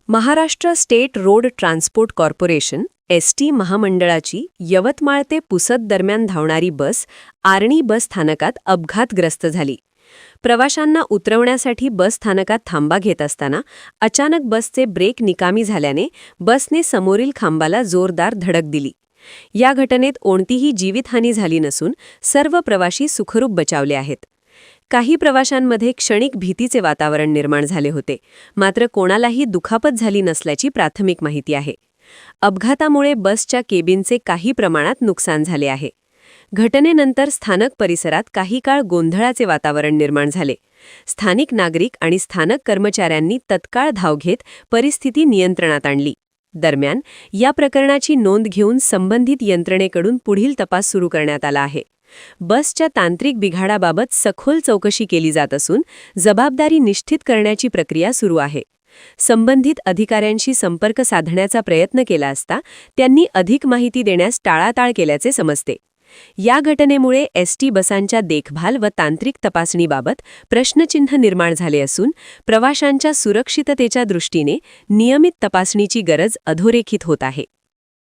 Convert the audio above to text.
Maharashtra state road transport corporation ST महामंडळाची यवतमाळ ते पुसद दरम्यान धावणारी बस आर्णी बस स्थानकात अपघातग्रस्त झाली. प्रवाशांना उतरवण्यासाठी बस स्थानकात थांबा घेत असताना अचानक बसचे ब्रेक निकामी झाल्याने बसने समोरील खांबाला जोरदार धडक दिली. या घटनेत कोणतीही जीवितहानी झाली नसून सर्व प्रवाशी सुखरूप बचावले आहेत. काही प्रवाशांमध्ये क्षणिक भीतीचे वातावरण निर्माण झाले होते, मात्र कोणालाही दुखापत झाली नसल्याची प्राथमिक माहिती आहे. अपघातामुळे बसच्या केबिनचे काही प्रमाणात नुकसान झाले आहे. घटनेनंतर स्थानक परिसरात काही काळ गोंधळाचे वातावरण निर्माण झाले. स्थानिक नागरिक आणि स्थानक कर्मचाऱ्यांनी तत्काळ धाव घेत परिस्थिती नियंत्रणात आणली. दरम्यान या प्रकरणाची नोंद घेऊन संबंधित यंत्रणेकडून पुढील तपास सुरू करण्यात आला आहे. बसच्या तांत्रिक बिघाडाबाबत सखोल चौकशी केली जात असून जबाबदारी निश्चित करण्याची प्रक्रिया सुरू आहे. संबंधित अधिकाऱ्यांशी संपर्क साधण्याचा प्रयत्न केला असता त्यांनी अधिक माहिती देण्यास टाळाटाळ केल्याचे समजते. या घटनेमुळे एसटी बसांच्या देखभाल व तांत्रिक तपासणीबाबत प्रश्नचिन्ह निर्माण झाले असून प्रवाशांच्या सुरक्षिततेच्या दृष्टीने नियमित तपासणीची गरज अधोरेखित होत आहे.